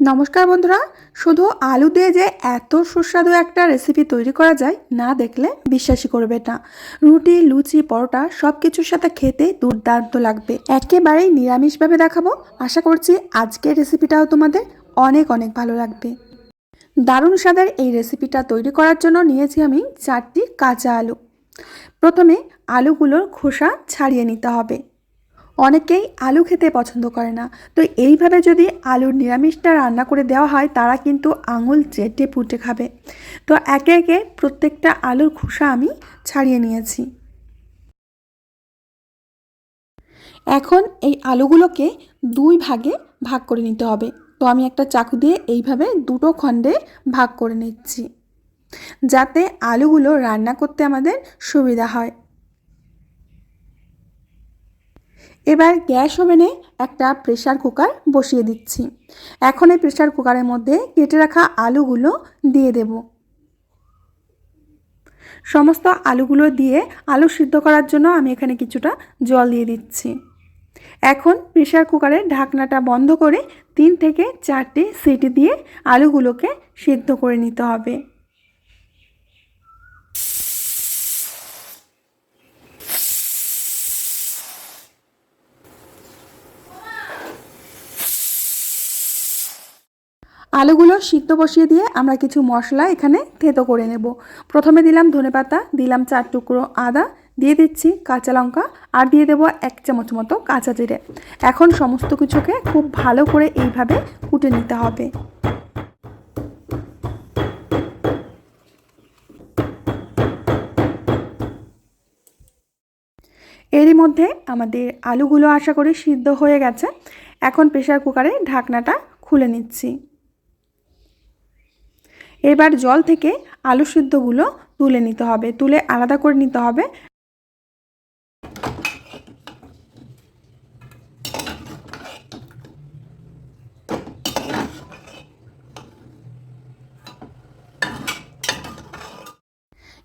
নমস্কার বন্ধুরা। শুধু আলু দিয়ে যে এত সুস্বাদু একটা রেসিপি তৈরি করা যায় না দেখলে বিশ্বাসই করবে না। রুটি, লুচি, পরোটা সব কিছুর সাথে খেতে দুর্দান্ত লাগবে। একেবারেই নিরামিষভাবে দেখাবো। আশা করছি আজকের রেসিপিটাও তোমাদের অনেক অনেক ভালো লাগবে। দারুণ স্বাদের এই রেসিপিটা তৈরি করার জন্য নিয়েছি আমি 4টি কাঁচা আলু। প্রথমে আলুগুলোর খোসা ছাড়িয়ে নিতে হবে। অনেকেই আলু খেতে পছন্দ করে না, তো এইভাবে যদি আলুর নিরামিষটা রান্না করে দেওয়া হয় তারা কিন্তু আঙুল চেটে পুটে খাবে। তো একে একে প্রত্যেকটা আলুর খোসা আমি ছাড়িয়ে নিয়েছি। এখন এই আলুগুলোকে দুই ভাগে ভাগ করে নিতে হবে। তো আমি একটা চাকু দিয়ে এইভাবে দুটো খণ্ডে ভাগ করে নিচ্ছি, যাতে আলুগুলো রান্না করতে আমাদের সুবিধা হয়। এবার গ্যাস ওভেনে একটা প্রেসার কুকার বসিয়ে দিচ্ছি। এখন এই প্রেসার কুকারের মধ্যে কেটে রাখা আলুগুলো দিয়ে দেব। সমস্ত আলুগুলো দিয়ে আলু সিদ্ধ করার জন্য আমি এখানে কিছুটা জল দিয়ে দিচ্ছি। এখন প্রেসার কুকারের ঢাকনাটা বন্ধ করে 3 থেকে 4টি সিটি দিয়ে আলুগুলোকে সিদ্ধ করে নিতে হবে। আলুগুলো সিদ্ধ বসিয়ে দিয়ে আমরা কিছু মশলা এখানে থেতো করে নেব। প্রথমে দিলাম ধনেপাতা, দিলাম 4 টুকরো আদা, দিয়ে দিচ্ছি কাঁচা লঙ্কা, আর দিয়ে দেবো 1 চামচ মতো কাঁচা জিরে। এখন সমস্ত কিছুকে খুব ভালো করে এইভাবে কুটে নিতে হবে। এরই মধ্যে আমাদের আলুগুলো আশা করি সিদ্ধ হয়ে গেছে। এখন প্রেসার কুকারে ঢাকনাটা খুলে নিচ্ছি। এবার জল থেকে আলু সিদ্ধগুলো তুলে নিতে হবে, তুলে আলাদা করে নিতে হবে।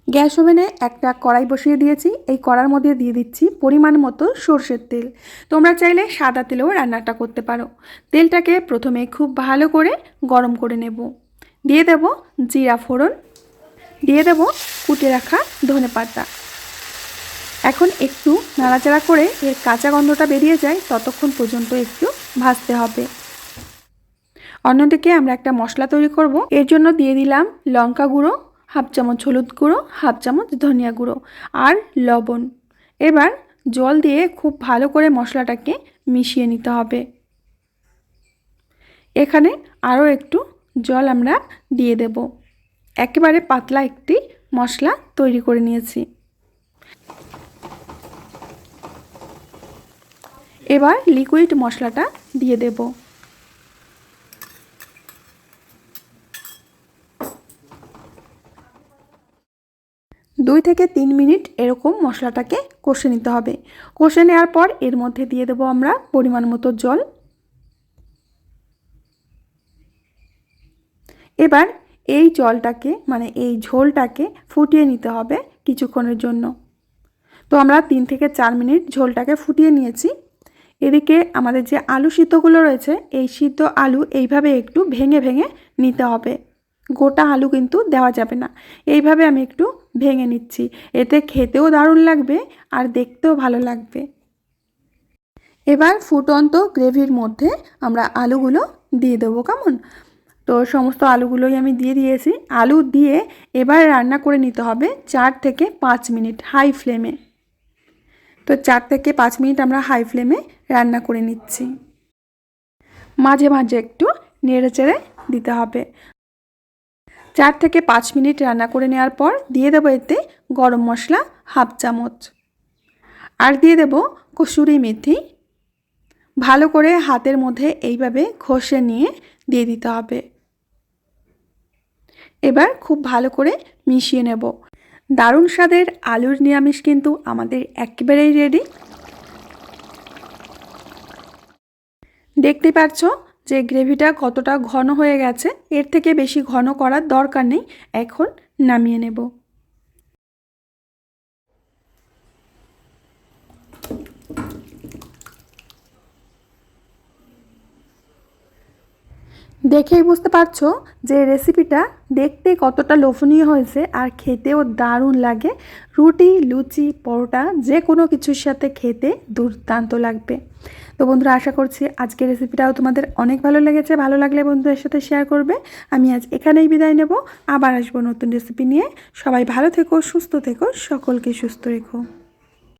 গ্যাস ওভেনে একটা কড়াই বসিয়ে দিয়েছি। এই কড়ার মধ্যে দিয়ে দিচ্ছি পরিমাণ মতো সরষের তেল। তোমরা চাইলে সাদা তেলেও রান্নাটা করতে পারো। তেলটাকে প্রথমে খুব ভালো করে গরম করে নেব। দিয়ে দেব জিরা ফোড়ন, দিয়ে দেব কুটে রাখা ধনেপাতা। এখন একটু নাড়াচাড়া করে এর কাঁচা গন্ধটা বেরিয়ে যায় ততক্ষণ পর্যন্ত একটু ভাজতে হবে। অন্যদিকে আমরা একটা মশলা তৈরি করব। এর জন্য দিয়ে দিলাম লঙ্কা গুঁড়ো, হাফ চামচ হলুদ গুঁড়ো, হাফ চামচ ধনিয়া গুঁড়ো আর লবণ। এবার জল দিয়ে খুব ভালো করে মশলাটাকে মিশিয়ে নিতে হবে। এখানে আরও একটু জল আমরা দিয়ে দেব। একেবারে পাতলা একটি মশলা তৈরি করে নিয়েছি। এবার লিকুইড মশলাটা দিয়ে দেব। 2 থেকে 3 মিনিট এরকম মশলাটাকে কষে নিতে হবে। কষে নেওয়ার পর এর মধ্যে দিয়ে দেব আমরা পরিমাণ মতো জল। এবার এই জলটাকে মানে এই ঝোলটাকে ফুটিয়ে নিতে হবে কিছুক্ষণের জন্য। তো আমরা 3 থেকে 4 মিনিট ঝোলটাকে ফুটিয়ে নিয়েছি। এদিকে আমাদের যে আলু সিদ্ধগুলো রয়েছে, এই সিদ্ধ আলু এইভাবে একটু ভেঙে ভেঙে নিতে হবে। গোটা আলু কিন্তু দেওয়া যাবে না। এইভাবে আমি একটু ভেঙে নিচ্ছি। এতে খেতেও দারুণ লাগবে আর দেখতেও ভালো লাগবে। এবার ফুটন্ত গ্রেভির মধ্যে আমরা আলুগুলো দিয়ে দেবো। কেমন? তো সমস্ত আলুগুলোই আমি দিয়ে দিয়েছি। আলু দিয়ে এবার রান্না করে নিতে হবে 4 থেকে 5 মিনিট হাই ফ্লেমে। তো 4 থেকে 5 মিনিট আমরা হাই ফ্লেমে রান্না করে নিচ্ছি। মাঝে মাঝে একটু নেড়েচেড়ে দিতে হবে। 4 থেকে 5 মিনিট রান্না করে নেওয়ার পর দিয়ে দেবো এতে গরম মশলা হাফ চামচ, আর দিয়ে দেব কসুরি মেথি। ভালো করে হাতের মধ্যে এইভাবে ঘষে নিয়ে দিয়ে দিতে হবে। এবার খুব ভালো করে মিশিয়ে নেব। দারুণ স্বাদের আলুর নিরামিষ কিন্তু আমাদের একেবারেই রেডি। দেখতে পাচ্ছ যে গ্রেভিটা কতটা ঘন হয়ে গেছে। এর থেকে বেশি ঘন করার দরকার নেই। এখন নামিয়ে নেব। দেখেই বুঝতে পারছো যে রেসিপিটা দেখতে কতটা লোভনীয় হয়েছে আর খেতেও দারুণ লাগে। রুটি, লুচি, পরোটা যে কোনো কিছুর সাথে খেতে দুর্দান্ত লাগবে। তো বন্ধুরা, আশা করছি আজকের রেসিপিটাও তোমাদের অনেক ভালো লেগেছে। ভালো লাগলে বন্ধুদের সাথে শেয়ার করবে। আমি আজ এখানেই বিদায় নেব, আবার আসবো নতুন রেসিপি নিয়ে। সবাই ভালো থেকো, সুস্থ থেকো, সকলকে সুস্থ রেখো।